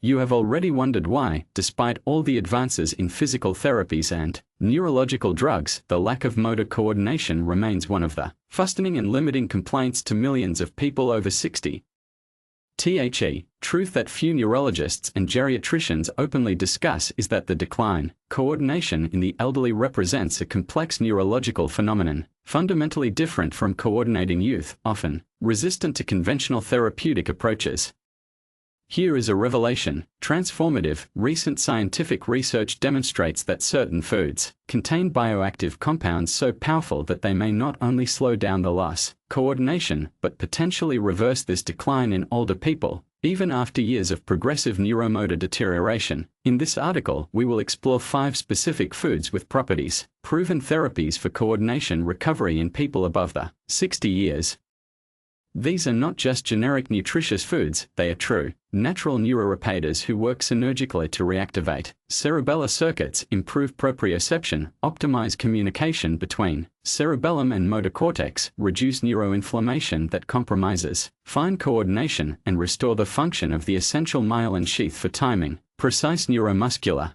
You have already wondered why, despite all the advances in physical therapies and neurological drugs, the lack of motor coordination remains one of the fostering and limiting complaints to millions of people over 60. Truth that few neurologists and geriatricians openly discuss is that the decline, coordination in the elderly represents a complex neurological phenomenon, fundamentally different from coordinating youth, often resistant to conventional therapeutic approaches. Here is a revelation, transformative. Recent scientific research demonstrates that certain foods contain bioactive compounds so powerful that they may not only slow down the loss, coordination, but potentially reverse this decline in older people, even after years of progressive neuromotor deterioration. In this article, we will explore 5 specific foods with properties, proven therapies for coordination recovery in people above the 60 years. These are not just generic nutritious foods, they are true, natural neuroreparators who work synergically to reactivate cerebellar circuits, improve proprioception, optimize communication between cerebellum and motor cortex, reduce neuroinflammation that compromises fine coordination, and restore the function of the essential myelin sheath for timing, precise neuromuscular.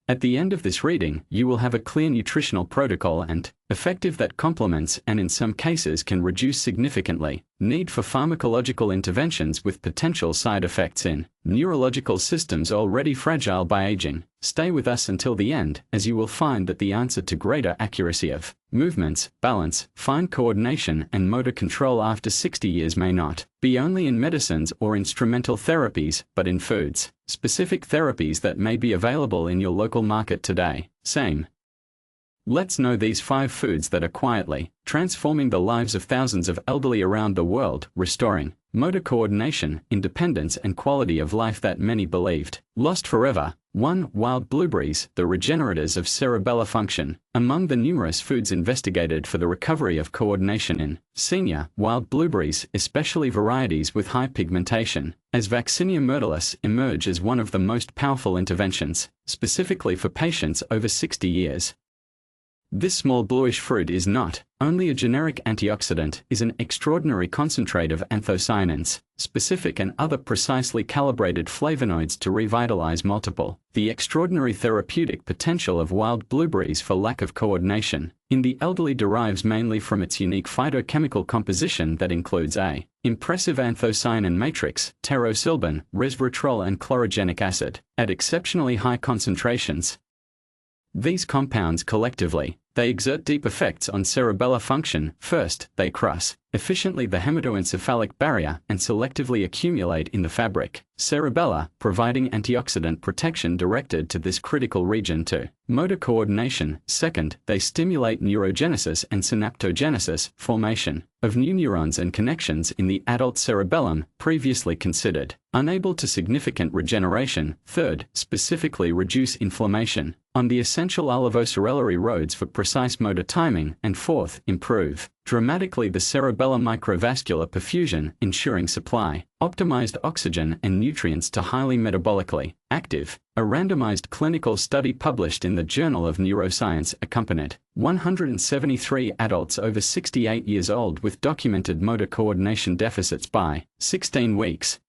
At the end of this reading, you will have a clear nutritional protocol and effective that complements and in some cases can reduce significantly need for pharmacological interventions with potential side effects in neurological systems already fragile by aging. Stay with us until the end, as you will find that the answer to greater accuracy of movements, balance, fine coordination and motor control after 60 years may not be only in medicines or instrumental therapies, but in foods, specific therapies that may be available in your local market today. Same. Let's know these 5 foods that are quietly transforming the lives of thousands of elderly around the world, restoring motor coordination, independence and quality of life that many believed lost forever. 1. Wild blueberries, the regenerators of cerebellar function. Among the numerous foods investigated for the recovery of coordination in senior, wild blueberries, especially varieties with high pigmentation, as Vaccinia myrtillus, emerge as one of the most powerful interventions, specifically for patients over 60 years. This small bluish fruit is not only a generic antioxidant, is an extraordinary concentrate of anthocyanins, specific and other precisely calibrated flavonoids to revitalize multiple. The extraordinary therapeutic potential of wild blueberries for lack of coordination in the elderly derives mainly from its unique phytochemical composition that includes a impressive anthocyanin matrix, pterosilbin, resveratrol and chlorogenic acid, at exceptionally high concentrations. These compounds collectively, they exert deep effects on cerebellar function. First, they cross efficiently the hematoencephalic barrier and selectively accumulate in the fabric cerebella, providing antioxidant protection directed to this critical region to motor coordination. Second, they stimulate neurogenesis and synaptogenesis, formation of new neurons and connections in the adult cerebellum, previously considered unable to significant regeneration. Third, specifically reduce inflammation on the essential olivocerebellary roads for precise motor timing. And fourth, improve dramatically the cerebellum microvascular perfusion, ensuring supply, optimized oxygen and nutrients to highly metabolically active. A randomized clinical study published in the Journal of Neuroscience accompanied 173 adults over 68 years old with documented motor coordination deficits by 16 weeks.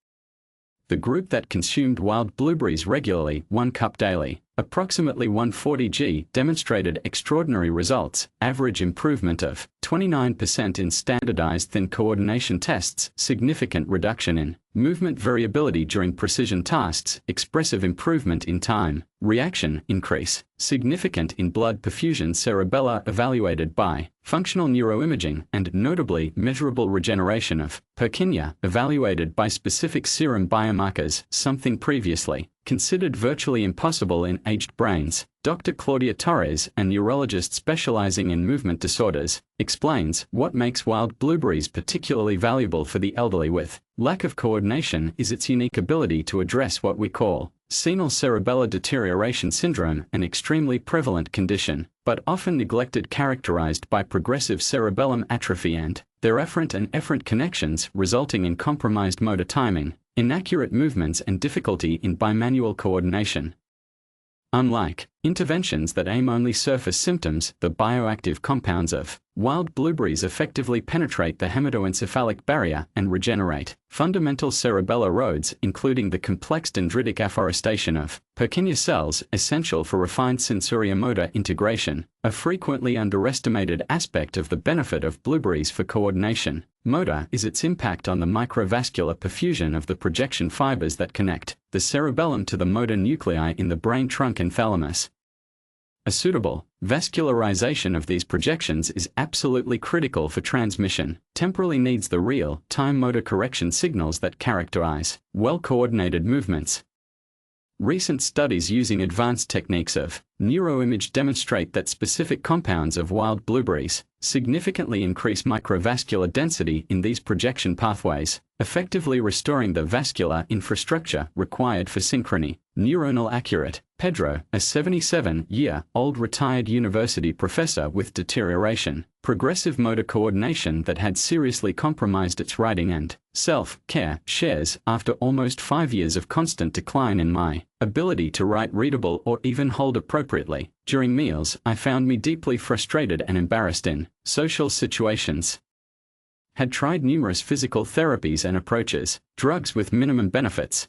The group that consumed wild blueberries regularly, 1 cup daily, approximately 140 g, demonstrated extraordinary results, average improvement of 29% in standardized thin coordination tests, significant reduction in movement variability during precision tasks, expressive improvement in time, reaction increase, significant in blood perfusion cerebellar evaluated by functional neuroimaging, and notably measurable regeneration of Purkinje evaluated by specific serum biomarkers, something previously considered virtually impossible in aged brains. Dr. Claudia Torres, a neurologist specializing in movement disorders, explains what makes wild blueberries particularly valuable for the elderly with lack of coordination is its unique ability to address what we call senile cerebellar deterioration syndrome, an extremely prevalent condition, but often neglected, characterized by progressive cerebellum atrophy and their efferent and efferent connections, resulting in compromised motor timing, inaccurate movements and difficulty in bimanual coordination. Unlike interventions that aim only surface symptoms, the bioactive compounds of wild blueberries effectively penetrate the hematoencephalic barrier and regenerate fundamental cerebellar roads, including the complex dendritic afforestation of Purkinje cells, essential for refined sensorimotor integration, a frequently underestimated aspect of the benefit of blueberries for coordination. Motor is its impact on the microvascular perfusion of the projection fibers that connect the cerebellum to the motor nuclei in the brain trunk and thalamus. A suitable vascularization of these projections is absolutely critical for transmission. Temporally needs the real-time motor correction signals that characterize well-coordinated movements. Recent studies using advanced techniques of neuroimage demonstrate that specific compounds of wild blueberries significantly increase microvascular density in these projection pathways, effectively restoring the vascular infrastructure required for synchrony. Neuronal accurate. Pedro, a 77-year-old retired university professor with deterioration, progressive motor coordination that had seriously compromised its writing and self-care, shares, after almost 5 years of constant decline in my ability to write readable or even hold appropriately during meals, I found me deeply frustrated and embarrassed in social situations. Had tried numerous physical therapies and approaches, drugs with minimum benefits.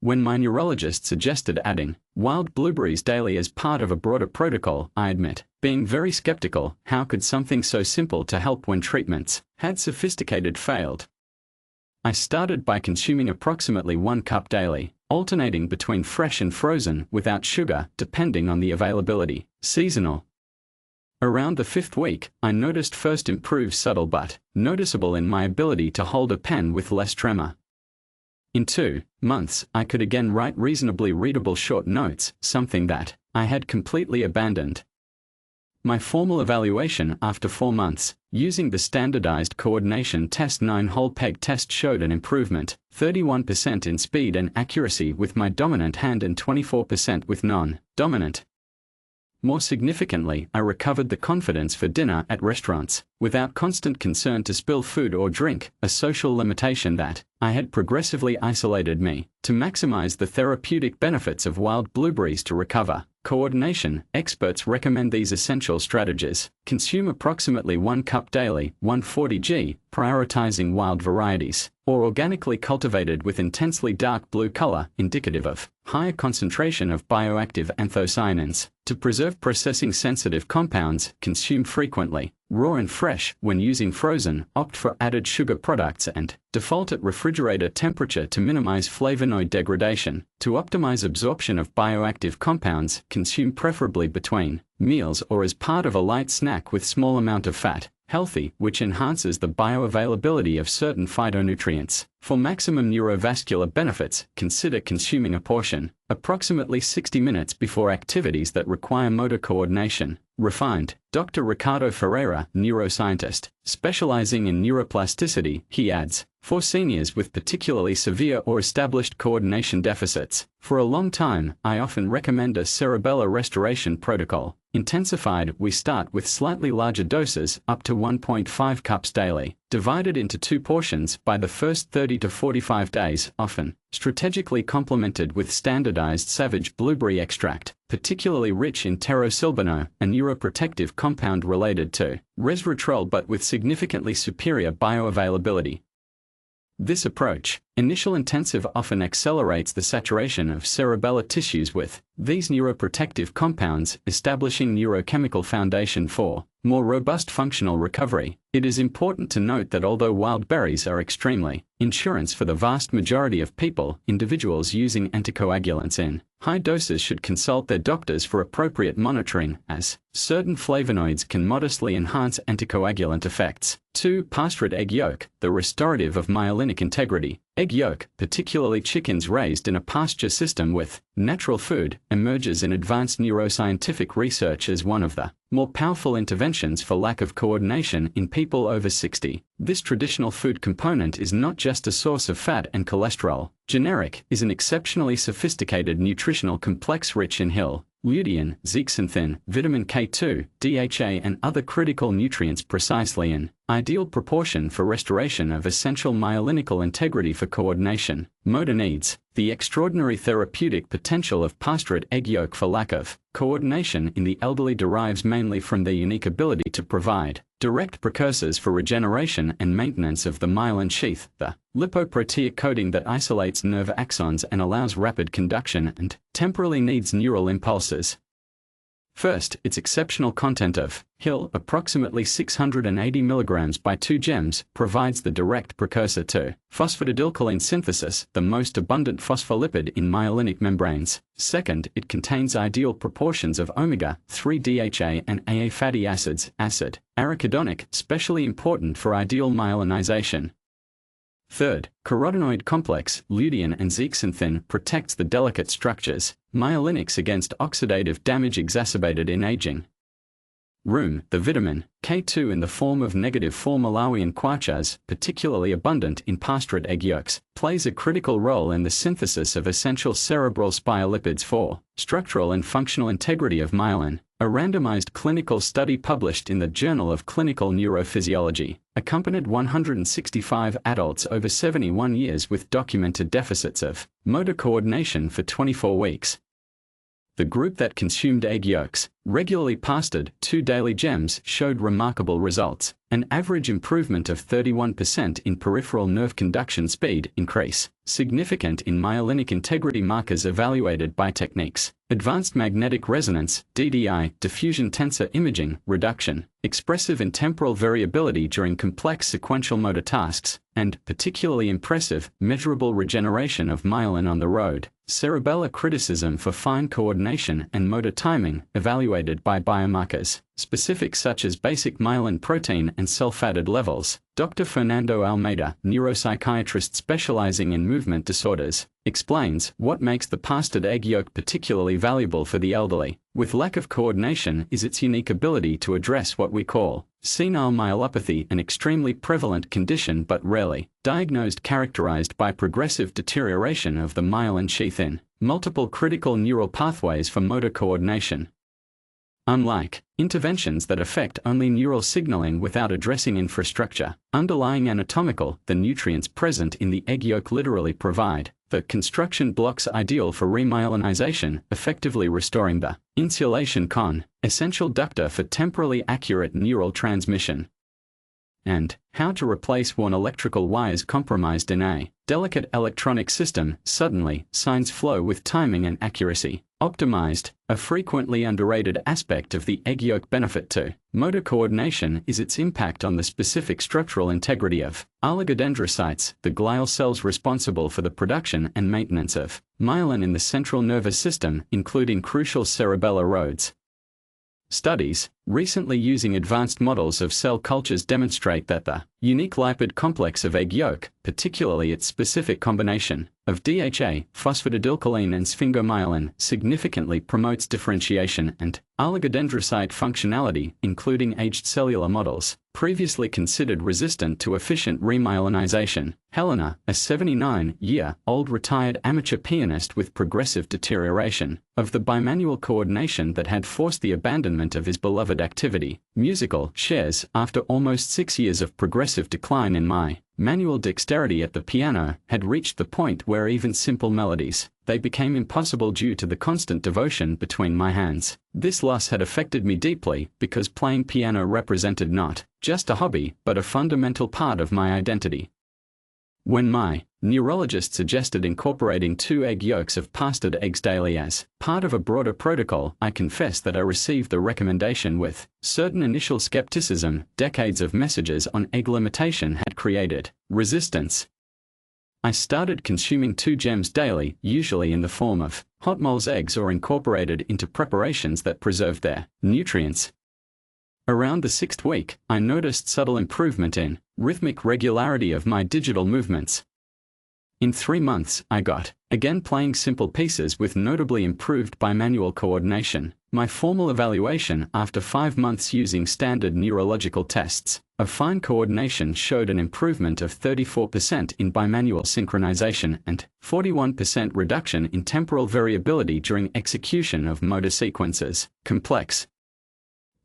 When my neurologist suggested adding wild blueberries daily as part of a broader protocol, I admit being very skeptical. How could something so simple to help when treatments had sophisticated failed? I started by consuming approximately 1 cup daily, alternating between fresh and frozen without sugar, depending on the availability. Seasonal. Around the 5th week, I noticed first improved subtle but noticeable in my ability to hold a pen with less tremor. In 2 months, I could again write reasonably readable short notes, something that I had completely abandoned. My formal evaluation after 4 months, using the standardized coordination test 9-hole peg test, showed an improvement, 31% in speed and accuracy with my dominant hand and 24% with non-dominant. More significantly, I recovered the confidence for dinner at restaurants, without constant concern to spill food or drink, a social limitation that I had progressively isolated me. To maximize the therapeutic benefits of wild blueberries to recover coordination, experts recommend these essential strategies. Consume approximately 1 cup daily, 140 g, prioritizing wild varieties, or organically cultivated with intensely dark blue color, indicative of higher concentration of bioactive anthocyanins. To preserve processing-sensitive compounds, consume frequently, raw and fresh. When using frozen, opt for added sugar products and default at refrigerator temperature to minimize flavonoid degradation. To optimize absorption of bioactive compounds, consume preferably between meals or as part of a light snack with small amount of fat. Healthy, which enhances the bioavailability of certain phytonutrients. For maximum neurovascular benefits, consider consuming a portion approximately 60 minutes before activities that require motor coordination. Refined. Dr. Ricardo Ferreira, neuroscientist, specializing in neuroplasticity, he adds, for seniors with particularly severe or established coordination deficits, for a long time, I often recommend a cerebellar restoration protocol. Intensified, we start with slightly larger doses, up to 1.5 cups daily, divided into 2 portions by the first 30 to 45 days, often strategically complemented with standardized Savage blueberry extract, particularly rich in pterosilbano, a neuroprotective compound related to resveratrol but with significantly superior bioavailability. This approach, initial intensive, often accelerates the saturation of cerebellar tissues with these neuroprotective compounds, establishing neurochemical foundation for more robust functional recovery. It is important to note that although wild berries are extremely insurance for the vast majority of people, individuals using anticoagulants in high doses should consult their doctors for appropriate monitoring, as certain flavonoids can modestly enhance anticoagulant effects. 2. Pasture egg yolk, the restorative of myelinic integrity. Egg yolk, particularly chickens raised in a pasture system with natural food, emerges in advanced neuroscientific research as one of the more powerful interventions for lack of coordination in people over 60. This traditional food component is not just a source of fat and cholesterol. Generic is an exceptionally sophisticated nutritional complex rich in Hill lutein, zeaxanthin, vitamin K2, DHA and other critical nutrients precisely in ideal proportion for restoration of essential myelinical integrity for coordination, motor needs. The extraordinary therapeutic potential of pastured egg yolk for lack of coordination in the elderly derives mainly from their unique ability to provide direct precursors for regeneration and maintenance of the myelin sheath, the lipoprotein coating that isolates nerve axons and allows rapid conduction and temporally needs neural impulses. First, its exceptional content of HIL, approximately 680 mg by 2 gems, provides the direct precursor to phosphatidylcholine synthesis, the most abundant phospholipid in myelinic membranes. Second, it contains ideal proportions of omega-3 DHA and AA fatty acids, acid arachidonic, specially important for ideal myelinization. Third, carotenoid complex, lutein and zeaxanthin protects the delicate structures, myelinics against oxidative damage exacerbated in aging. Rheum, the vitamin K2 in the form of negative-4 Malawian quachas, particularly abundant in pastured egg yolks, plays a critical role in the synthesis of essential cerebral lipids for structural and functional integrity of myelin. A randomized clinical study published in the Journal of Clinical Neurophysiology accompanied 165 adults over 71 years with documented deficits of motor coordination for 24 weeks. The group that consumed egg yolks, regularly pastured 2 daily gems, showed remarkable results, an average improvement of 31% in peripheral nerve conduction speed increase, significant in myelinic integrity markers evaluated by techniques, advanced magnetic resonance, DDI, diffusion tensor imaging, reduction, expressive in temporal variability during complex sequential motor tasks, and, particularly impressive, measurable regeneration of myelin on the road, cerebellar criticism for fine coordination and motor timing, evaluated by biomarkers, specific such as basic myelin protein and sulfated levels. Dr. Fernando Almeida, neuropsychiatrist specializing in movement disorders, explains what makes the pastured egg yolk particularly valuable for the elderly, with lack of coordination, is its unique ability to address what we call senile myelopathy, an extremely prevalent condition but rarely diagnosed, characterized by progressive deterioration of the myelin sheath in multiple critical neural pathways for motor coordination. Unlike interventions that affect only neural signaling without addressing infrastructure, underlying anatomical, the nutrients present in the egg yolk literally provide the construction blocks ideal for remyelinization, effectively restoring the insulation essential ductor for temporally accurate neural transmission. And how to replace worn electrical wires compromised in a delicate electronic system. Suddenly, signs flow with timing and accuracy. Optimized, a frequently underrated aspect of the egg yolk benefit to motor coordination is its impact on the specific structural integrity of oligodendrocytes, the glial cells responsible for the production and maintenance of myelin in the central nervous system, including crucial cerebellar roads. Studies, recently using advanced models of cell cultures, demonstrate that the unique lipid complex of egg yolk, particularly its specific combination of DHA, phosphatidylcholine and sphingomyelin, significantly promotes differentiation and oligodendrocyte functionality, including aged cellular models previously considered resistant to efficient remyelinization. Helena, a 79-year-old retired amateur pianist with progressive deterioration of the bimanual coordination that had forced the abandonment of his beloved activity, musical, shares, after almost 6 years of progressive decline in my manual dexterity at the piano, had reached the point where even simple melodies, they became impossible due to the constant devotion between my hands. This loss had affected me deeply, because playing piano represented not just a hobby, but a fundamental part of my identity. When my neurologist suggested incorporating 2 egg yolks of pastured eggs daily as part of a broader protocol, I confess that I received the recommendation with certain initial skepticism. Decades of messages on egg limitation had created resistance. I started consuming 2 gems daily, usually in the form of hot moles eggs or incorporated into preparations that preserved their nutrients. Around the 6th week, I noticed subtle improvement in rhythmic regularity of my digital movements. In 3 months, I got, again playing simple pieces with notably improved bimanual coordination. My formal evaluation after 5 months using standard neurological tests of fine coordination showed an improvement of 34% in bimanual synchronization and 41% reduction in temporal variability during execution of motor sequences. Complex.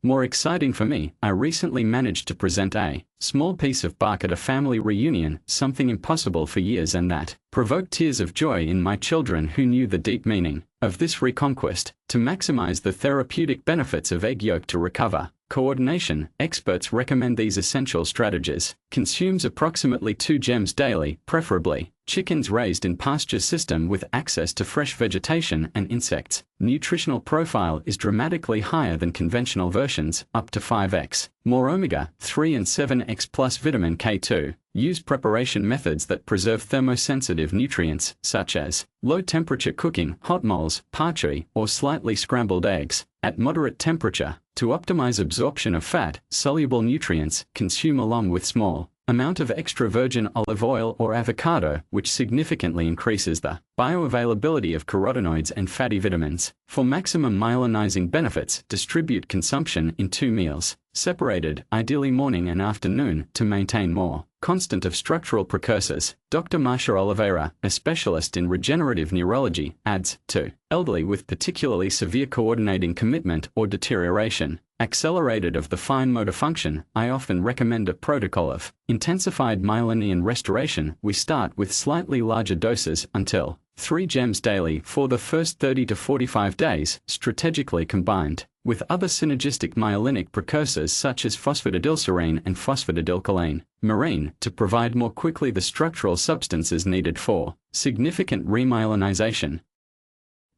More exciting for me, I recently managed to present a small piece of bark at a family reunion, something impossible for years, and that provoked tears of joy in my children who knew the deep meaning of this reconquest. To maximize the therapeutic benefits of egg yolk to recover coordination, experts recommend these essential strategies. Consumes approximately 2 gems daily, preferably chickens raised in pasture system with access to fresh vegetation and insects. Nutritional profile is dramatically higher than conventional versions, up to 5x. More omega-3 and 7x plus vitamin K2. Use preparation methods that preserve thermosensitive nutrients, such as low-temperature cooking, hot moles, parchis, or slightly scrambled eggs. At moderate temperature, to optimize absorption of fat, soluble nutrients, consume along with small amount of extra virgin olive oil or avocado, which significantly increases the bioavailability of carotenoids and fatty vitamins. For maximum myelinizing benefits, distribute consumption in 2 meals, separated, ideally morning and afternoon, to maintain more constant of structural precursors. Dr. Marcia Oliveira, a specialist in regenerative neurology, adds, to elderly with particularly severe coordinating commitment or deterioration, accelerated of the fine motor function, I often recommend a protocol of intensified myelinian restoration. We start with slightly larger doses until 3 gems daily for the first 30 to 45 days, strategically combined with other synergistic myelinic precursors such as phosphatidylserine and phosphatidylcholine, marine, to provide more quickly the structural substances needed for significant remyelinization.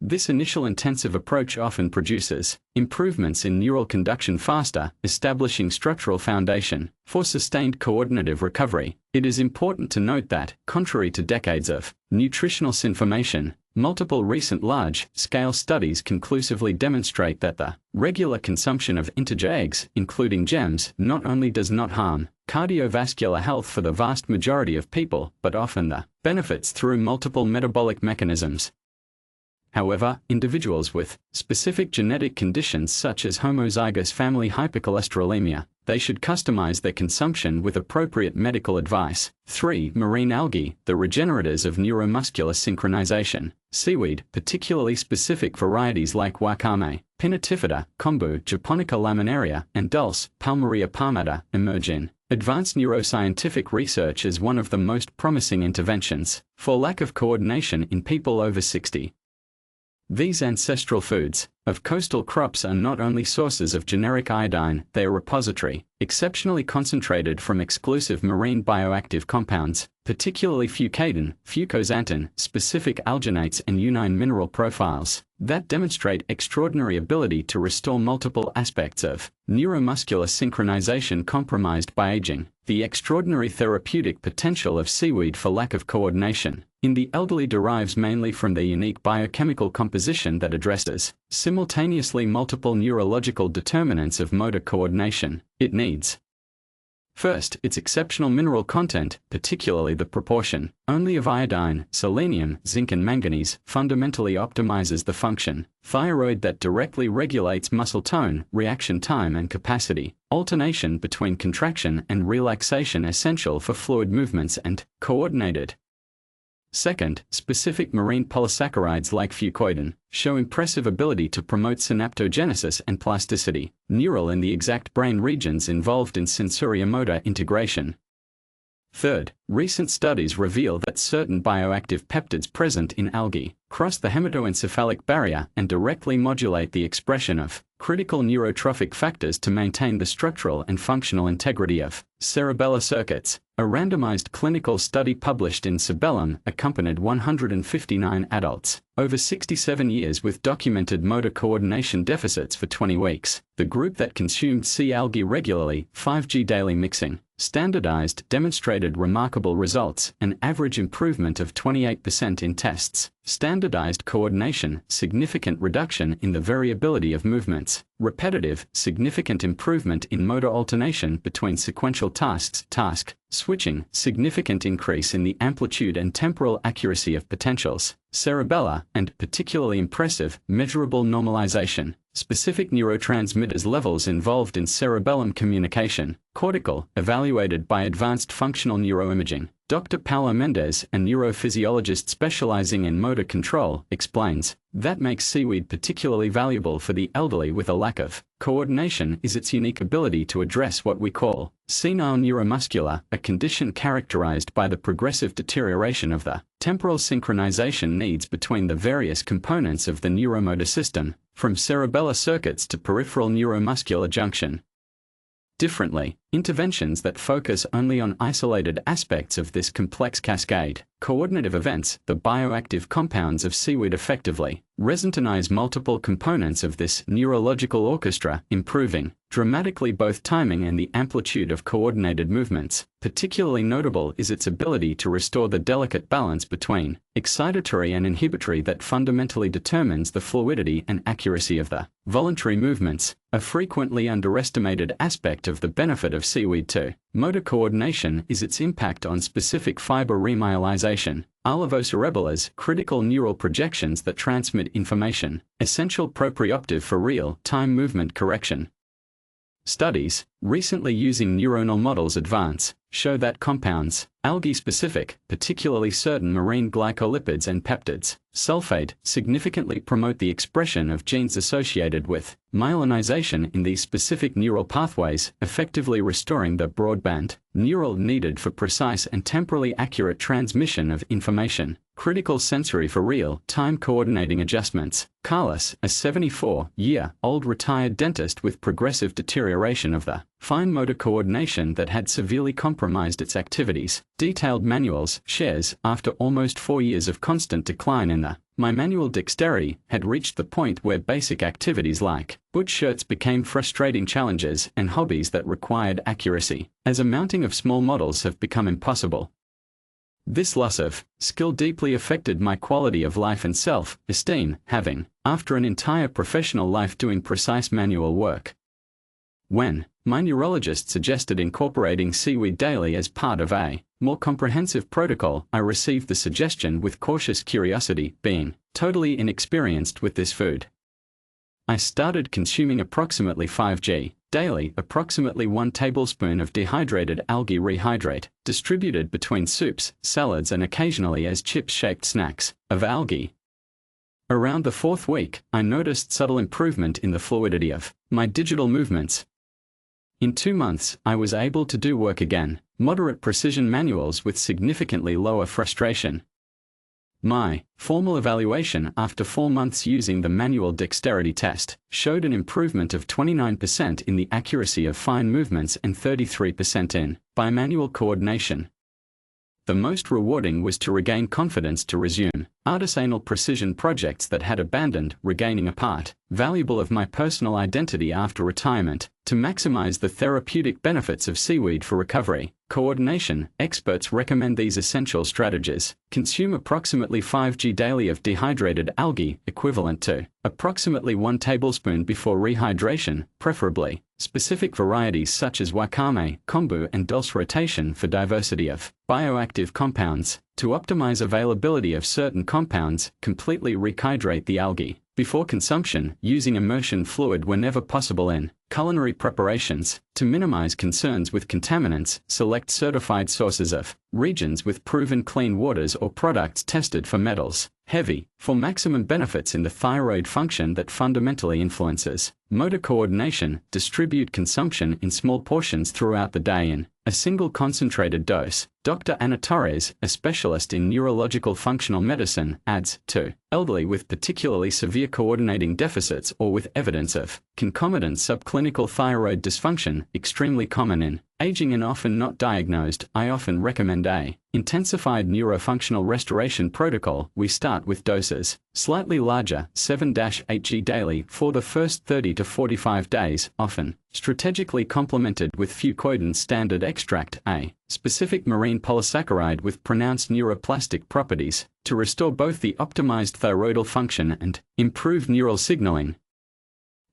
This initial intensive approach often produces improvements in neural conduction faster, establishing structural foundation for sustained coordinative recovery. It is important to note that, contrary to decades of nutritional misinformation, multiple recent large-scale studies conclusively demonstrate that the regular consumption of integer eggs, including gems, not only does not harm cardiovascular health for the vast majority of people, but often the benefits through multiple metabolic mechanisms. However, individuals with specific genetic conditions such as homozygous family hypercholesterolemia, they should customize their consumption with appropriate medical advice. 3. Marine algae, the regenerators of neuromuscular synchronization. Seaweed, particularly specific varieties like wakame, pinnatifida, kombu, japonica laminaria, and dulce, palmaria palmata, emerge in advanced neuroscientific research as one of the most promising interventions for lack of coordination in people over 60. These ancestral foods of coastal crops are not only sources of generic iodine, they are repository, exceptionally concentrated from exclusive marine bioactive compounds, particularly fucadin, fucoxanthin, specific alginates and unine mineral profiles, that demonstrate extraordinary ability to restore multiple aspects of neuromuscular synchronization compromised by aging. The extraordinary therapeutic potential of seaweed for lack of coordination in the elderly derives mainly from their unique biochemical composition that addresses simultaneously multiple neurological determinants of motor coordination. It needs, first, its exceptional mineral content, particularly the proportion only of iodine, selenium, zinc and manganese, fundamentally optimizes the function. Thyroid that directly regulates muscle tone, reaction time and capacity. Alternation between contraction and relaxation essential for fluid movements and coordinated. Second, specific marine polysaccharides like fucoidin show impressive ability to promote synaptogenesis and plasticity, neural in the exact brain regions involved in sensorimotor integration. Third, recent studies reveal that certain bioactive peptides present in algae cross the hematoencephalic barrier and directly modulate the expression of critical neurotrophic factors to maintain the structural and functional integrity of cerebellar circuits. A randomized clinical study published in Cerebellum accompanied 159 adults over 67 years with documented motor coordination deficits for 20 weeks. The group that consumed sea algae regularly, 5G daily mixing, standardized, demonstrated remarkable results, an average improvement of 28% in tests. Standard standardized coordination, significant reduction in the variability of movements, repetitive, significant improvement in motor alternation between sequential tasks, task switching, significant increase in the amplitude and temporal accuracy of potentials, cerebellar, and particularly impressive, measurable normalization, specific neurotransmitters levels involved in cerebellum communication, cortical, evaluated by advanced functional neuroimaging. Dr. Paulo Mendes, a neurophysiologist specializing in motor control, explains, that makes seaweed particularly valuable for the elderly with a lack of coordination is its unique ability to address what we call senile neuromuscular, a condition characterized by the progressive deterioration of the temporal synchronization needs between the various components of the neuromotor system, from cerebellar circuits to peripheral neuromuscular junction. Differently, interventions that focus only on isolated aspects of this complex cascade, coordinative events, the bioactive compounds of seaweed effectively resonanize multiple components of this neurological orchestra, improving dramatically both timing and the amplitude of coordinated movements. Particularly notable is its ability to restore the delicate balance between excitatory and inhibitory that fundamentally determines the fluidity and accuracy of the voluntary movements, a frequently underestimated aspect of the benefit of seaweed to motor coordination is its impact on specific fiber remyelinization, olivocerebellars, critical neural projections that transmit information, essential proprioceptive for real-time movement correction. Studies, recently using neuronal models advance, show that compounds, algae-specific, particularly certain marine glycolipids and peptides, sulfate, significantly promote the expression of genes associated with myelinization in these specific neural pathways, effectively restoring the broadband neural needed for precise and temporally accurate transmission of information, critical sensory for real-time coordinating adjustments. Carlos, a 74-year-old retired dentist with progressive deterioration of the fine motor coordination that had severely compromised its activities, detailed manuals, shares, after almost 4 years of constant decline in my manual dexterity had reached the point where basic activities like butch shirts became frustrating challenges and hobbies that required accuracy, as a mounting of small models have become impossible. This loss of skill deeply affected my quality of life and self-esteem, having, after an entire professional life doing precise manual work. When my neurologist suggested incorporating seaweed daily as part of a more comprehensive protocol, I received the suggestion with cautious curiosity, being totally inexperienced with this food. I started consuming approximately 5g daily, approximately 1 tablespoon of dehydrated algae rehydrate, distributed between soups, salads and occasionally as chips-shaped snacks, of algae. Around the 4th week, I noticed subtle improvement in the fluidity of my digital movements. In 2 months, I was able to do work again, moderate precision manuals with significantly lower frustration. My formal evaluation after 4 months using the manual dexterity test showed an improvement of 29% in the accuracy of fine movements and 33% in bimanual coordination. The most rewarding was to regain confidence to resume artisanal precision projects that had abandoned, regaining a part valuable of my personal identity after retirement, to maximize the therapeutic benefits of seaweed for recovery. Coordination, experts recommend these essential strategies. Consume approximately 5g daily of dehydrated algae, equivalent to approximately 1 tablespoon before rehydration, preferably specific varieties such as wakame, kombu and dulse rotation for diversity of bioactive compounds. To optimize availability of certain compounds, completely rehydrate the algae before consumption, using immersion fluid whenever possible in culinary preparations. To minimize concerns with contaminants, select certified sources of regions with proven clean waters or products tested for metals. Heavy, for maximum benefits in the thyroid function that fundamentally influences motor coordination. Distribute consumption in small portions throughout the day in a single concentrated dose. Dr. Ana Torres, a specialist in neurological functional medicine, adds, to elderly with particularly severe coordinating deficits or with evidence of concomitant subclinical clinical thyroid dysfunction, extremely common in aging and often not diagnosed. I often recommend a intensified neurofunctional restoration protocol. We start with doses slightly larger, 7-8 daily for the first 30 to 45 days, often strategically complemented with fucoidan standard extract, a specific marine polysaccharide with pronounced neuroplastic properties, to restore both the optimized thyroidal function and improved neural signaling.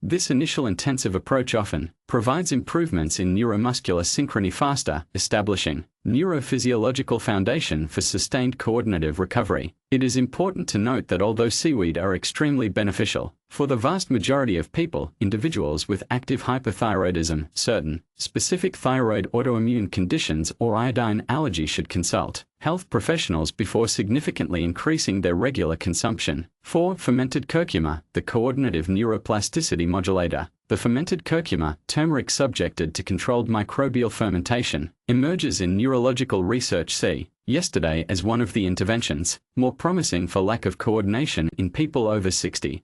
This initial intensive approach often provides improvements in neuromuscular synchrony faster, establishing neurophysiological foundation for sustained coordinative recovery. It is important to note that although seaweed are extremely beneficial for the vast majority of people, individuals with active hypothyroidism, certain specific thyroid autoimmune conditions or iodine allergy should consult health professionals before significantly increasing their regular consumption. 4. Fermented curcuma, the coordinative neuroplasticity modulator. The fermented curcuma, turmeric subjected to controlled microbial fermentation, emerges in neurological research yesterday as one of the interventions more promising for lack of coordination in people over 60.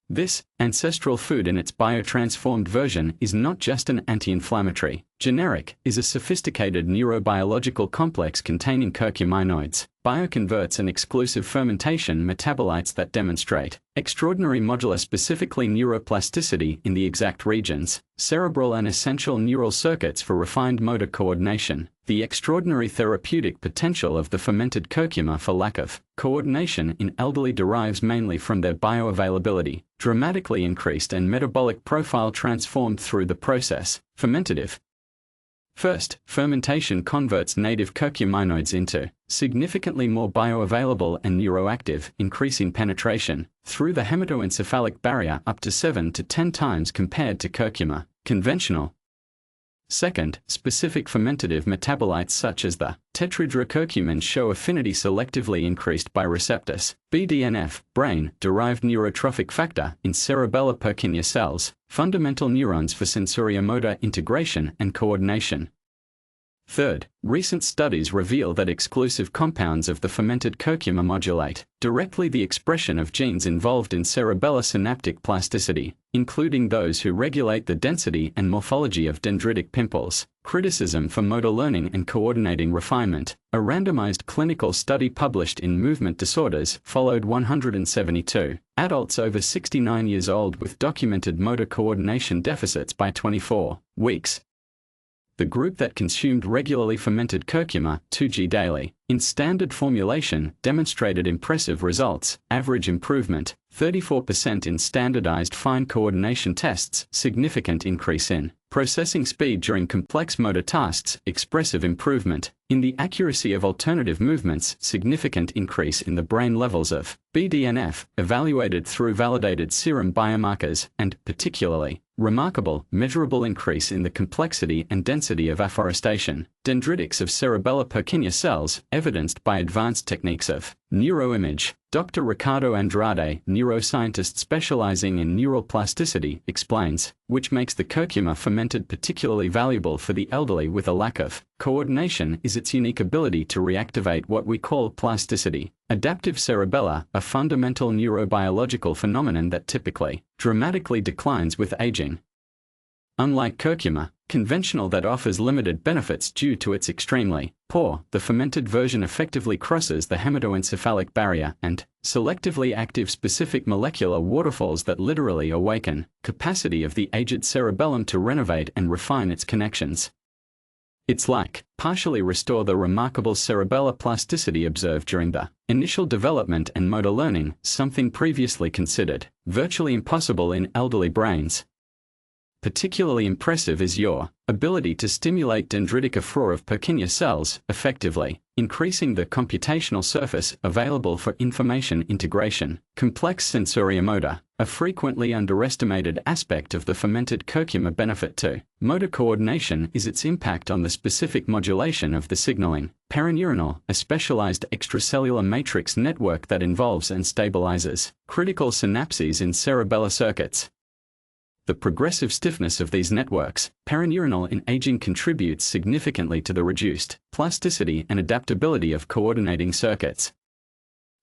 This ancestral food in its biotransformed version is not just an anti-inflammatory. Generic is a sophisticated neurobiological complex containing curcuminoids, bioconverts and exclusive fermentation metabolites that demonstrate extraordinary modular specifically neuroplasticity in the exact regions, cerebral and essential neural circuits for refined motor coordination. The extraordinary therapeutic potential of the fermented curcuma for lack of coordination in elderly derives mainly from their bioavailability, dramatically increased and metabolic profile transformed through the process. Fermentative. First, fermentation converts native curcuminoids into significantly more bioavailable and neuroactive, increasing penetration through the hematoencephalic barrier up to 7 to 10 times compared to curcuma, conventional. Second, specific fermentative metabolites such as the tetrahydrocurcumin show affinity selectively increased by receptors, BDNF, brain-derived neurotrophic factor in cerebellar Purkinje cells, fundamental neurons for sensoriomotor integration and coordination. Third, recent studies reveal that exclusive compounds of the fermented curcuma modulate directly the expression of genes involved in cerebellar synaptic plasticity, including those who regulate the density and morphology of dendritic pimples. Criticism for motor learning and coordinating refinement. A randomized clinical study published in Movement Disorders followed 172 adults over 69 years old with documented motor coordination deficits by 24 weeks. The group that consumed regularly fermented curcuma, 2g daily, in standard formulation, demonstrated impressive results. Average improvement, 34% in standardized fine coordination tests, significant increase in processing speed during complex motor tasks, expressive improvement in the accuracy of alternative movements, significant increase in the brain levels of BDNF, evaluated through validated serum biomarkers, and, particularly, remarkable, measurable increase in the complexity and density of afforestation, dendritics of cerebellar Purkinje cells, evidenced by advanced techniques of neuroimage. Dr. Ricardo Andrade, neuroscientist specializing in neural plasticity, explains, which makes the curcuma fermented particularly valuable for the elderly with a lack of coordination is its unique ability to reactivate what we call plasticity. Adaptive cerebella, a fundamental neurobiological phenomenon that typically dramatically declines with aging. Unlike curcuma, conventional that offers limited benefits due to its extremely poor, the fermented version effectively crosses the hematoencephalic barrier and selectively active specific molecular waterfalls that literally awaken capacity of the aged cerebellum to renovate and refine its connections. It's like partially restore the remarkable cerebellar plasticity observed during the initial development and motor learning, something previously considered virtually impossible in elderly brains. Particularly impressive is your ability to stimulate dendritic efflux of Purkinje cells effectively, increasing the computational surface available for information integration. Complex sensoriomotor, a frequently underestimated aspect of the fermented curcuma benefit to motor coordination is its impact on the specific modulation of the signaling perineuronal, a specialized extracellular matrix network that involves and stabilizes critical synapses in cerebellar circuits. The progressive stiffness of these networks, perineuronal in aging, contributes significantly to the reduced plasticity and adaptability of coordinating circuits.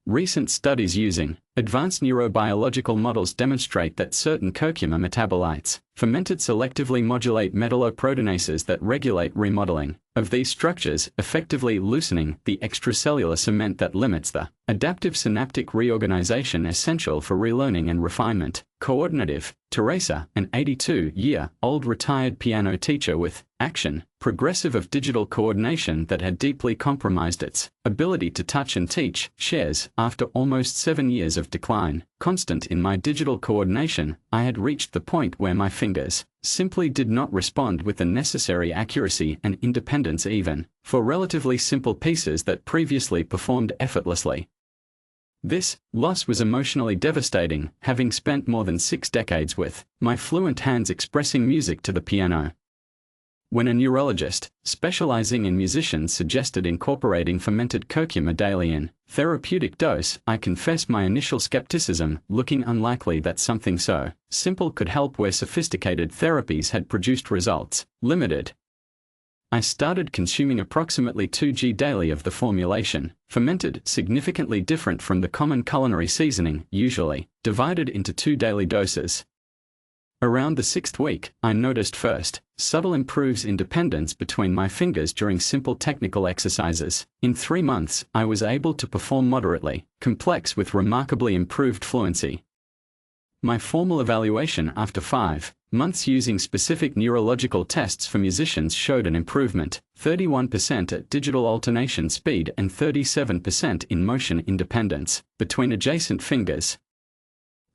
Recent studies using advanced neurobiological models demonstrate that certain curcuma metabolites, fermented, selectively modulate metalloproteinases that regulate remodeling of these structures, effectively loosening the extracellular cement that limits the adaptive synaptic reorganization essential for relearning and refinement. Coordinative. Teresa, an 82-year-old retired piano teacher with action progressive of digital coordination that had deeply compromised its ability to touch and teach, shares, after almost 7 years of decline, constant in my digital coordination, I had reached the point where my fingers simply did not respond with the necessary accuracy and independence even for relatively simple pieces that previously performed effortlessly. This loss was emotionally devastating, having spent more than 6 decades with my fluent hands expressing music to the piano. When a neurologist specializing in musicians suggested incorporating fermented curcuma daily in therapeutic dose, I confess my initial skepticism, looking unlikely that something so simple could help where sophisticated therapies had produced results limited. I started consuming approximately 2 g daily of the formulation, fermented, significantly different from the common culinary seasoning, usually divided into 2 daily doses. Around the 6th week, I noticed first subtle improves independence between my fingers during simple technical exercises. In 3 months, I was able to perform moderately complex with remarkably improved fluency. My formal evaluation after 5 months using specific neurological tests for musicians showed an improvement, 31% at digital alternation speed and 37% in motion independence between adjacent fingers.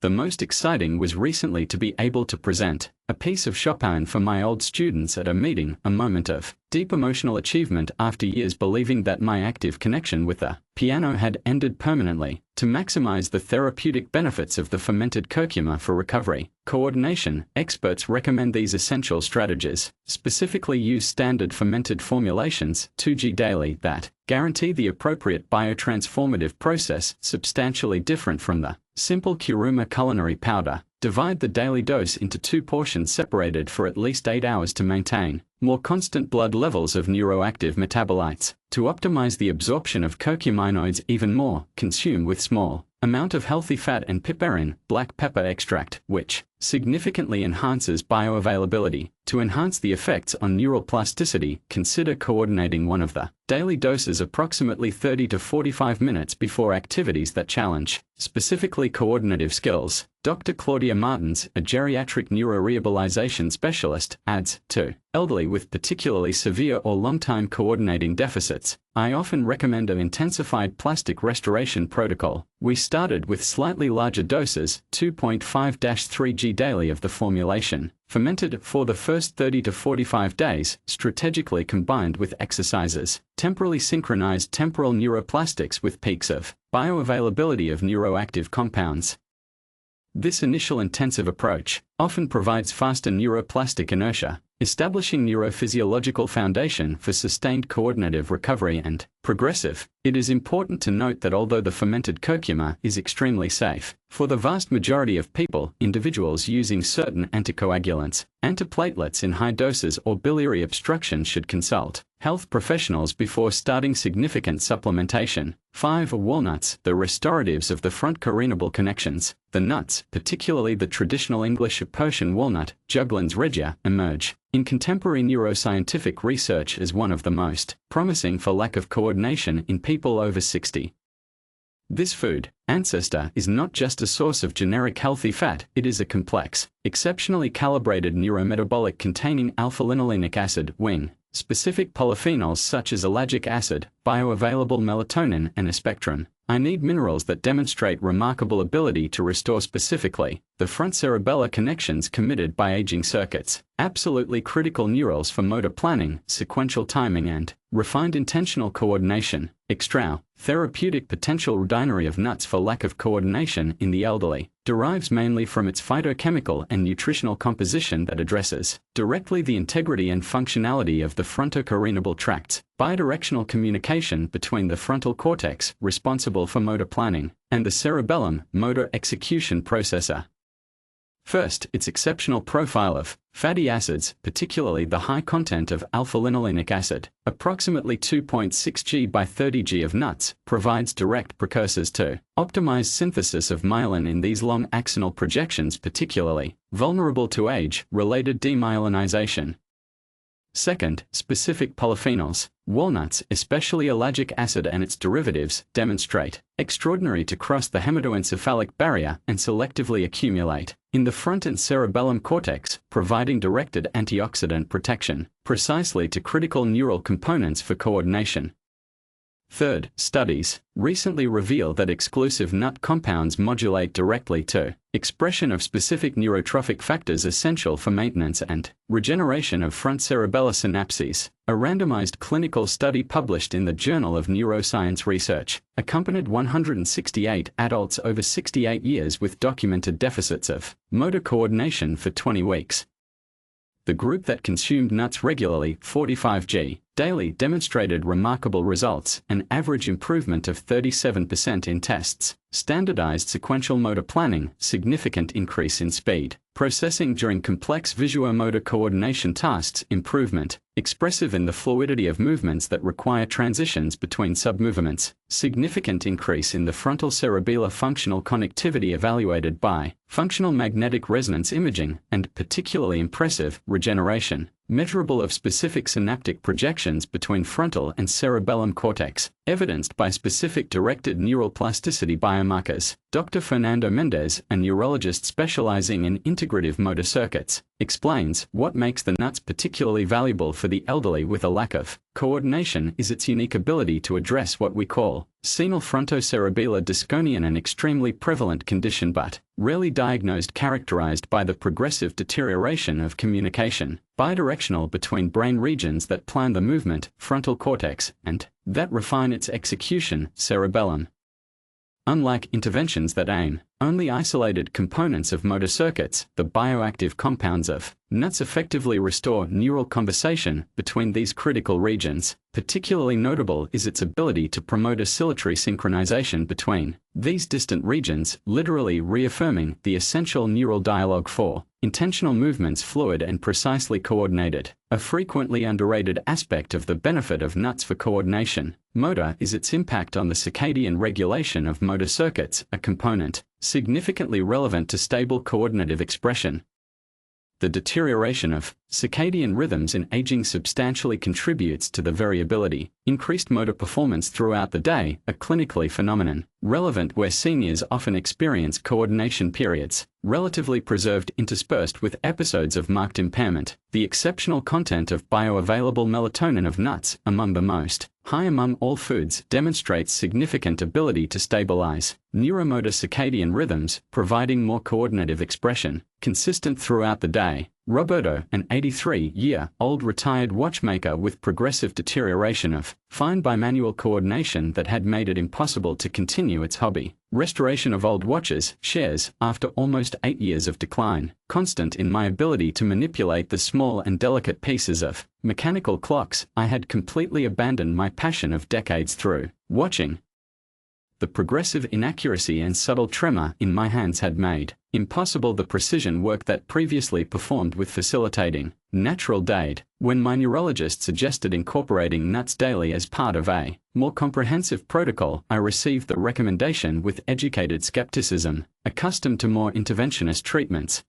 The most exciting was recently to be able to present a piece of Chopin for my old students at a meeting, a moment of deep emotional achievement after years believing that my active connection with the piano had ended permanently. To maximize the therapeutic benefits of the fermented curcuma for recovery coordination, experts recommend these essential strategies. Specifically use standard fermented formulations, 2 g daily, that guarantee the appropriate biotransformative process, substantially different from the simple curcuma culinary powder. Divide the daily dose into 2 portions separated for at least 8 hours to maintain more constant blood levels of neuroactive metabolites. To optimize the absorption of curcuminoids even more, consume with small amount of healthy fat and piperine, black pepper extract, which significantly enhances bioavailability. To enhance the effects on neural plasticity, consider coordinating one of the daily doses approximately 30 to 45 minutes before activities that challenge specifically coordinative skills. Dr. Claudia Martins, a geriatric neurorehabilitation specialist, adds, to elderly with particularly severe or long-time coordinating deficits, I often recommend an intensified plastic restoration protocol. We started with slightly larger doses, 2.5-3 g daily of the formulation, fermented for the first 30 to 45 days, strategically combined with exercises, temporally synchronized temporal neuroplastics with peaks of bioavailability of neuroactive compounds. This initial intensive approach often provides faster neuroplastic inertia, establishing neurophysiological foundation for sustained coordinative recovery and progressive. It is important to note that although the fermented curcuma is extremely safe, for the vast majority of people, individuals using certain anticoagulants, antiplatelets in high doses or biliary obstruction should consult health professionals before starting significant supplementation. 5. Walnuts, the restoratives of the front carinable connections. The nuts, particularly the traditional English Persian walnut, Juglans regia, emerge in contemporary neuroscientific research as one of the most promising for lack of coordination in people over 60. This food ancestor is not just a source of generic healthy fat, it is a complex, exceptionally calibrated neurometabolic containing alpha-linolenic acid, WING, specific polyphenols such as ellagic acid, bioavailable melatonin and a spectrum. I need minerals that demonstrate remarkable ability to restore specifically the front cerebellar connections committed by aging circuits, absolutely critical neurals for motor planning, sequential timing and refined intentional coordination. Extrao, therapeutic potential rudinery of nuts for lack of coordination in the elderly, derives mainly from its phytochemical and nutritional composition that addresses directly the integrity and functionality of the frontocarinable tracts, bidirectional communication between the frontal cortex, responsible for motor planning, and the cerebellum, motor execution processor. First, its exceptional profile of fatty acids, particularly the high content of alpha-linolenic acid, approximately 2.6 g by 30 g of nuts, provides direct precursors to optimized synthesis of myelin in these long axonal projections, particularly vulnerable to age-related demyelinization. Second, specific polyphenols. Walnuts, especially ellagic acid and its derivatives, demonstrate extraordinary to cross the hematoencephalic barrier and selectively accumulate in the front and cerebellum cortex, providing directed antioxidant protection, precisely to critical neural components for coordination. Third, studies recently reveal that exclusive nut compounds modulate directly to expression of specific neurotrophic factors essential for maintenance and regeneration of front cerebellar synapses. A randomized clinical study published in the Journal of Neuroscience Research accompanied 168 adults over 68 years with documented deficits of motor coordination for 20 weeks. The group that consumed nuts regularly, 45 g, daily, demonstrated remarkable results, an average improvement of 37% in tests, standardized sequential motor planning, significant increase in speed, processing during complex visuomotor coordination tasks, improvement, expressive in the fluidity of movements that require transitions between submovements, significant increase in the frontal cerebellar functional connectivity evaluated by functional magnetic resonance imaging, and particularly impressive regeneration, measurable of specific synaptic projections between frontal and cerebellum cortex, evidenced by specific directed neural plasticity biomarkers. Dr. Fernando Mendez, a neurologist specializing in integrative motor circuits, explains what makes the nuts particularly valuable for the elderly with a lack of coordination is its unique ability to address what we call senile frontocerebellar dystonia, an extremely prevalent condition but rarely diagnosed, characterized by the progressive deterioration of communication, bidirectional between brain regions that plan the movement, frontal cortex, and that refine its execution, cerebellum. Unlike interventions that aim only isolated components of motor circuits, the bioactive compounds of nuts effectively restore neural conversation between these critical regions. Particularly notable is its ability to promote oscillatory synchronization between these distant regions, literally reaffirming the essential neural dialogue for intentional movements, fluid and precisely coordinated. A frequently underrated aspect of the benefit of nuts for coordination motor is its impact on the circadian regulation of motor circuits, a component significantly relevant to stable coordinative expression. The deterioration of circadian rhythms in aging substantially contributes to the variability, increased motor performance throughout the day, a clinically phenomenon relevant where seniors often experience coordination periods, relatively preserved interspersed with episodes of marked impairment. The exceptional content of bioavailable melatonin of nuts, among the most high among all foods, demonstrates significant ability to stabilize neuromotor circadian rhythms, providing more coordinative expression, consistent throughout the day. Roberto, an 83-year-old retired watchmaker with progressive deterioration of fine bimanual coordination that had made it impossible to continue its hobby. Restoration of old watches, shares, after almost 8 years of decline, constant in my ability to manipulate the small and delicate pieces of mechanical clocks. I had completely abandoned my passion of decades through watching. The progressive inaccuracy and subtle tremor in my hands had made impossible the precision work that previously performed with facilitating natural date. When my neurologist suggested incorporating nuts daily as part of a more comprehensive protocol, I received the recommendation with educated skepticism, accustomed to more interventionist treatments.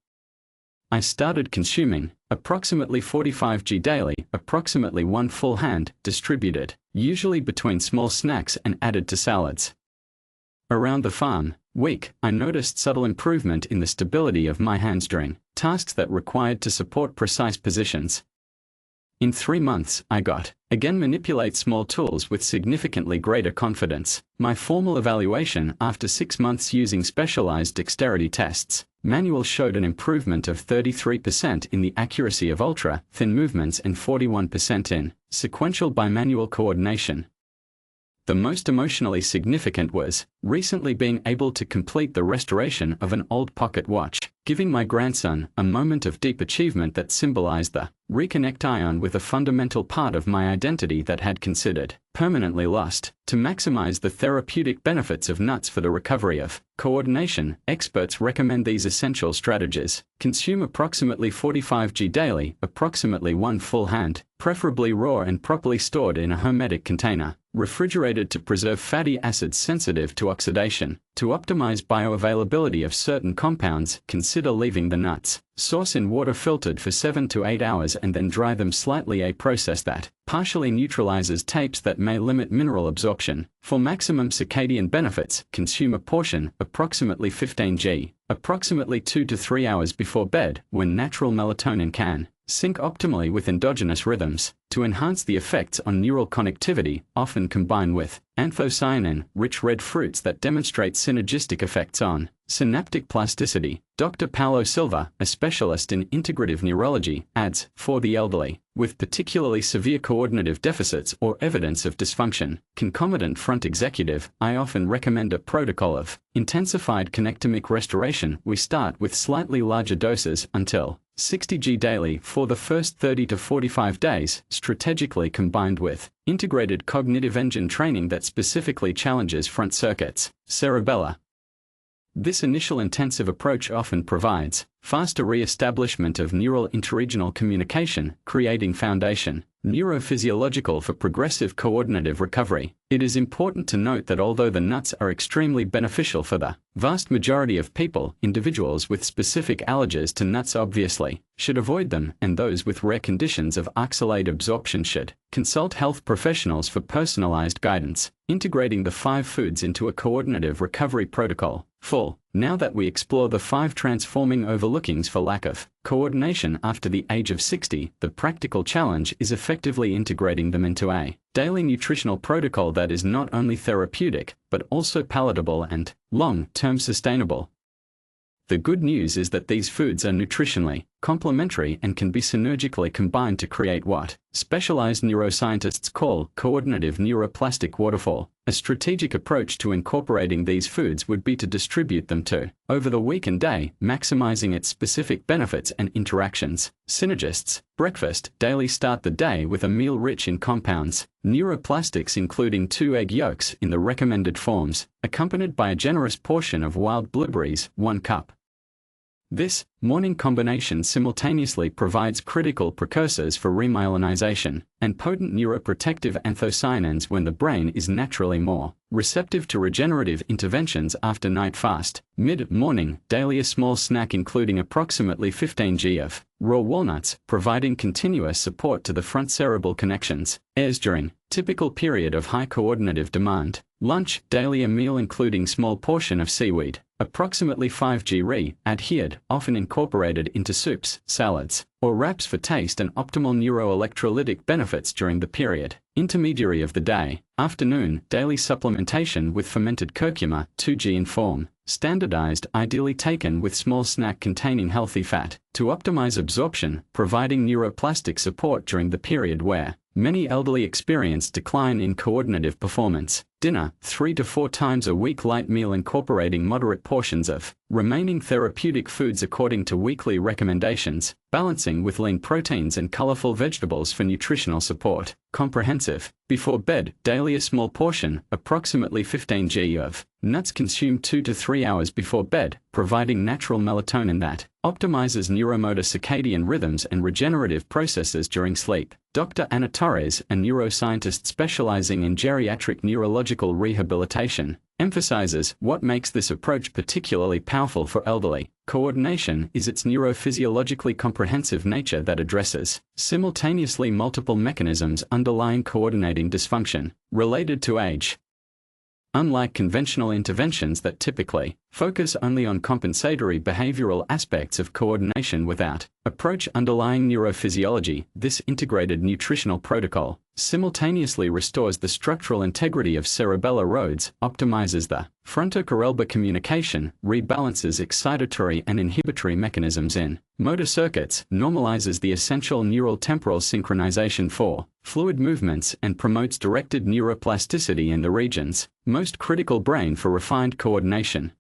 I started consuming approximately 45 g daily, approximately 1 full hand, distributed, usually between small snacks and added to salads. Around the farm week, I noticed subtle improvement in the stability of my hands during tasks that required to support precise positions. In 3 months, I got again manipulate small tools with significantly greater confidence. My formal evaluation after 6 months using specialized dexterity tests manual showed an improvement of 33% in the accuracy of ultra-thin movements and 41% in sequential bimanual coordination. The most emotionally significant was recently being able to complete the restoration of an old pocket watch, giving my grandson a moment of deep achievement that symbolized the reconnect ion with a fundamental part of my identity that had considered permanently lost. To maximize the therapeutic benefits of nuts for the recovery of coordination, experts recommend these essential strategies. Consume approximately 45 g daily, approximately 1 full hand, preferably raw and properly stored in a hermetic container, refrigerated to preserve fatty acids sensitive to oxidation. To optimize bioavailability of certain compounds, consider leaving the nuts source in water filtered for 7 to 8 hours and then dry them slightly. A process that partially neutralizes tapes that may limit mineral absorption. For maximum circadian benefits, consume a portion, approximately 15 g, approximately 2 to 3 hours before bed, when natural melatonin can sync optimally with endogenous rhythms. To enhance the effects on neural connectivity, often combine with anthocyanin-rich red fruits that demonstrate synergistic effects on synaptic plasticity. Dr. Paulo Silva, a specialist in integrative neurology, adds, for the elderly, with particularly severe coordinative deficits or evidence of dysfunction, concomitant front executive, I often recommend a protocol of intensified connectomic restoration. We start with slightly larger doses until 60 g daily for the first 30 to 45 days, strategically combined with integrated cognitive engine training that specifically challenges front circuits, cerebella. This initial intensive approach often provides faster re-establishment of neural interregional communication, creating foundation neurophysiological for progressive coordinative recovery. It is important to note that although the nuts are extremely beneficial for the vast majority of people, individuals with specific allergies to nuts obviously should avoid them, and those with rare conditions of oxalate absorption should consult health professionals for personalized guidance. Integrating the 5 foods into a coordinative recovery protocol. Full. Now that we explore the 5 transforming overlookings for lack of coordination after the age of 60, the practical challenge is effectively integrating them into a daily nutritional protocol that is not only therapeutic, but also palatable and long-term sustainable. The good news is that these foods are nutritionally complementary and can be synergically combined to create what specialized neuroscientists call coordinative neuroplastic waterfall. A strategic approach to incorporating these foods would be to distribute them over the week and day, maximizing its specific benefits and interactions. Synergists. Breakfast. Daily. Start the day with a meal rich in compounds, neuroplastics including 2 egg yolks in the recommended forms, accompanied by a generous portion of wild blueberries, 1 cup. This morning combination simultaneously provides critical precursors for remyelinization and potent neuroprotective anthocyanins when the brain is naturally more receptive to regenerative interventions after night fast. Mid-morning, daily a small snack including approximately 15 g of raw walnuts, providing continuous support to the front cerebral connections. Airs during typical period of high coordinative demand. Lunch, daily a meal including small portion of seaweed, approximately 5 g adhered, often incorporated into soups, salads, or wraps for taste and optimal neuroelectrolytic benefits during the period. Intermediary of the day. Afternoon, daily supplementation with fermented curcuma, 2 g in form, standardized, ideally taken with small snack containing healthy fat, to optimize absorption, providing neuroplastic support during the period where many elderly experience decline in coordinative performance. Dinner, 3 to 4 times a week light meal incorporating moderate portions of remaining therapeutic foods according to weekly recommendations, balancing with lean proteins and colorful vegetables for nutritional support. Comprehensive. Before bed, daily a small portion, approximately 15 g of nuts consumed 2 to 3 hours before bed, providing natural melatonin that optimizes neuromotor circadian rhythms and regenerative processes during sleep. Dr. Ana Torres, a neuroscientist specializing in geriatric neurological rehabilitation, emphasizes what makes this approach particularly powerful for elderly coordination is its neurophysiologically comprehensive nature that addresses simultaneously multiple mechanisms underlying coordinating dysfunction related to age. Unlike conventional interventions that typically focus only on compensatory behavioral aspects of coordination without approach underlying neurophysiology, this integrated nutritional protocol simultaneously restores the structural integrity of cerebellar roads, optimizes the frontocorelbar communication, rebalances excitatory and inhibitory mechanisms in motor circuits, normalizes the essential neural temporal synchronization for fluid movements, and promotes directed neuroplasticity in the regions most critical brain for refined coordination.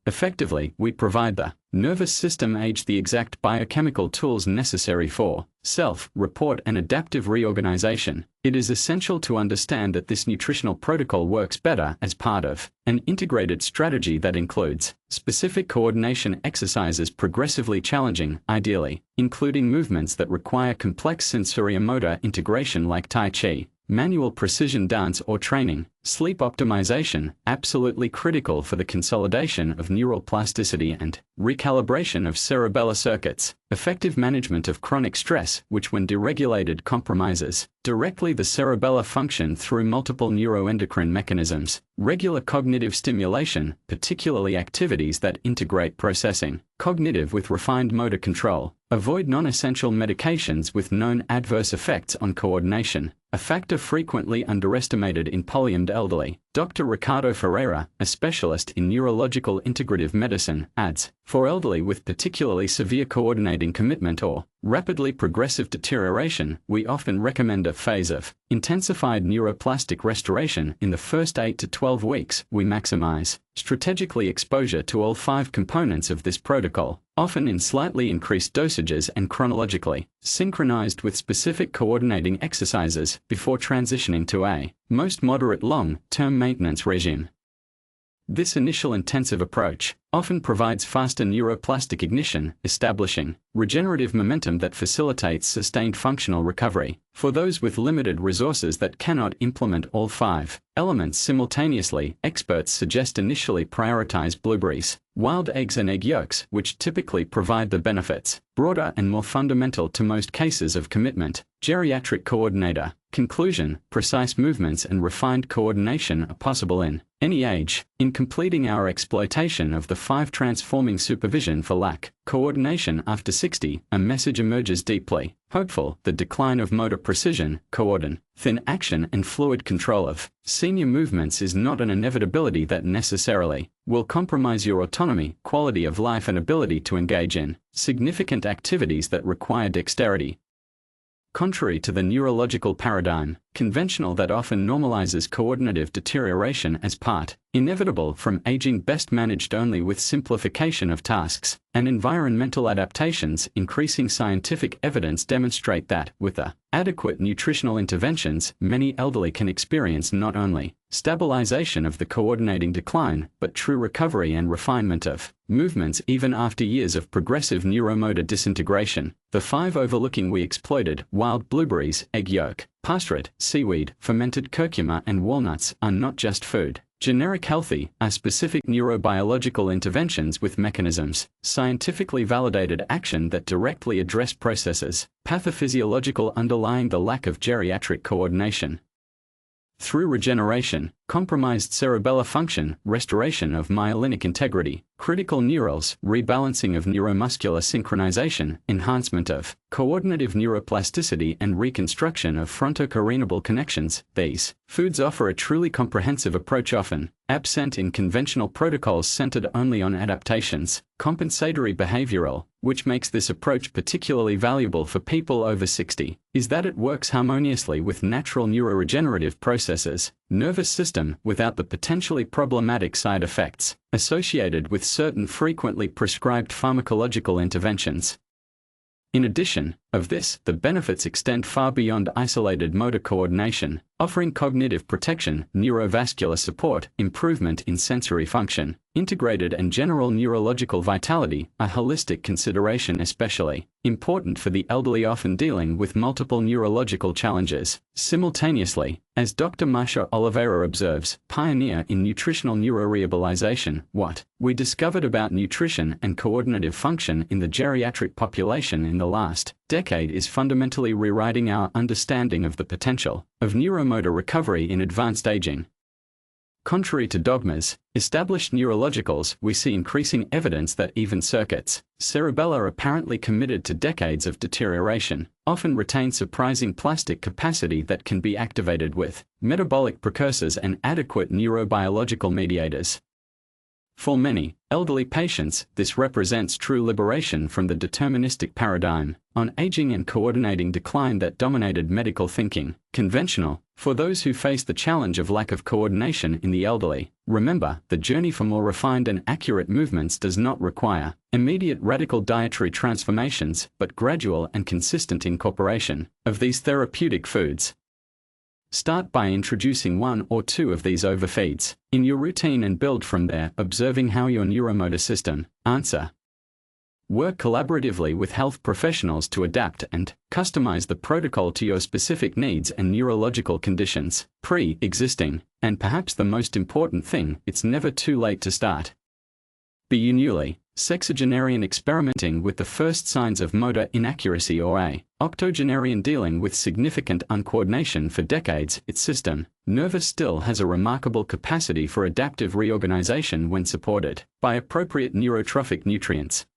Effectively, we provide the nervous system age the exact biochemical tools necessary for self-report and adaptive reorganization. It is essential to understand that this nutritional protocol works better as part of an integrated strategy that includes specific coordination exercises progressively challenging, ideally, including movements that require complex sensorimotor integration like Tai Chi, manual precision dance or training, sleep optimization, absolutely critical for the consolidation of neural plasticity and recalibration of cerebellar circuits, effective management of chronic stress, which when deregulated compromises directly the cerebellar function through multiple neuroendocrine mechanisms, regular cognitive stimulation, particularly activities that integrate processing cognitive with refined motor control, avoid non-essential medications with known adverse effects on coordination, a factor frequently underestimated in polymed elderly. Dr. Ricardo Ferreira, a specialist in neurological integrative medicine, adds, for elderly with particularly severe coordinating commitment or rapidly progressive deterioration, we often recommend a phase of intensified neuroplastic restoration in the first 8 to 12 weeks. We maximize strategically exposure to all 5 components of this protocol, often in slightly increased dosages and chronologically synchronized with specific coordinating exercises before transitioning to a most moderate long-term maintenance regime. This initial intensive approach often provides faster neuroplastic ignition, establishing regenerative momentum that facilitates sustained functional recovery. For those with limited resources that cannot implement all 5 elements simultaneously, experts suggest initially prioritize blueberries, wild eggs and egg yolks, which typically provide the benefits, broader and more fundamental to most cases of commitment. Geriatric coordinator. Conclusion: precise movements and refined coordination are possible in any age. In completing our exploitation of the 5 transforming supervision for lack coordination after 60, a message emerges deeply hopeful: the decline of motor precision, coordination, thin action and fluid control of senior movements is not an inevitability that necessarily will compromise your autonomy, quality of life and ability to engage in significant activities that require dexterity. Contrary to the neurological paradigm, conventional that often normalizes coordinative deterioration as part inevitable from aging, best managed only with simplification of tasks and environmental adaptations, increasing scientific evidence demonstrate that, with adequate nutritional interventions, many elderly can experience not only stabilization of the coordinating decline, but true recovery and refinement of movements even after years of progressive neuromotor disintegration. The 5 overlooking we exploited: wild blueberries, egg yolk, pastorate, seaweed, fermented curcuma and walnuts are not just food. Generic healthy are specific neurobiological interventions with mechanisms, scientifically validated action that directly address processes pathophysiological underlying the lack of geriatric coordination. Through regeneration, compromised cerebellar function, restoration of myelinic integrity, critical neurals, rebalancing of neuromuscular synchronization, enhancement of coordinative neuroplasticity and reconstruction of frontocarinal connections, these foods offer a truly comprehensive approach often absent in conventional protocols centered only on adaptations, compensatory behavioral. Which makes this approach particularly valuable for people over 60, is that it works harmoniously with natural neuroregenerative processes, nervous system, without the potentially problematic side effects associated with certain frequently prescribed pharmacological interventions. In addition of this, the benefits extend far beyond isolated motor coordination, offering cognitive protection, neurovascular support, improvement in sensory function, integrated and general neurological vitality, a holistic consideration especially important for the elderly often dealing with multiple neurological challenges. Simultaneously, as Dr. Masha Oliveira observes, pioneer in nutritional neurorehabilitation, what we discovered about nutrition and coordinative function in the geriatric population in the last decade is fundamentally rewriting our understanding of the potential of neuromotor recovery in advanced aging. Contrary to dogmas, established neurologicals, we see increasing evidence that even circuits, cerebella apparently committed to decades of deterioration, often retain surprising plastic capacity that can be activated with metabolic precursors and adequate neurobiological mediators. For many elderly patients, this represents true liberation from the deterministic paradigm on aging and coordinating decline that dominated medical thinking. Conventional, for those who face the challenge of lack of coordination in the elderly, remember, the journey for more refined and accurate movements does not require immediate radical dietary transformations, but gradual and consistent incorporation of these therapeutic foods. Start by introducing one or two of these overfeeds in your routine and build from there, observing how your neuromotor system answer. Work collaboratively with health professionals to adapt and customize the protocol to your specific needs and neurological conditions, pre-existing, and perhaps the most important thing, it's never too late to start. Be you newly sexagenarian experimenting with the first signs of motor inaccuracy or a octogenarian dealing with significant uncoordination for decades, its system nervous still has a remarkable capacity for adaptive reorganization when supported by appropriate neurotrophic nutrients.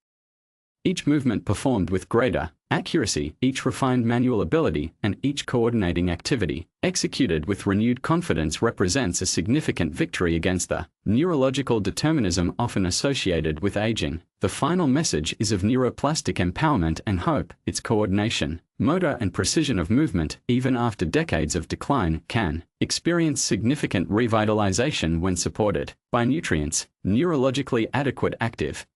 Each movement performed with greater accuracy, each refined manual ability, and each coordinating activity executed with renewed confidence represents a significant victory against the neurological determinism often associated with aging. The final message is of neuroplastic empowerment and hope. Its coordination, motor and precision of movement, even after decades of decline, can experience significant revitalization when supported by nutrients, neurologically adequate active.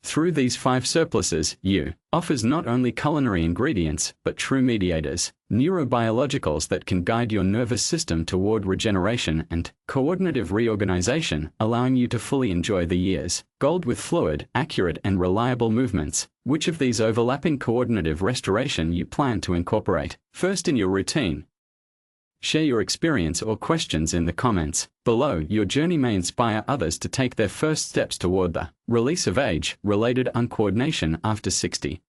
Through these 5 surpluses, you offers not only culinary ingredients, but true mediators, neurobiologicals that can guide your nervous system toward regeneration and coordinative reorganization, allowing you to fully enjoy the years gold with fluid, accurate and reliable movements. Which of these overlapping coordinative restoration you plan to incorporate first in your routine? Share your experience or questions in the comments below. Your journey may inspire others to take their first steps toward the release of age-related uncoordination after 60.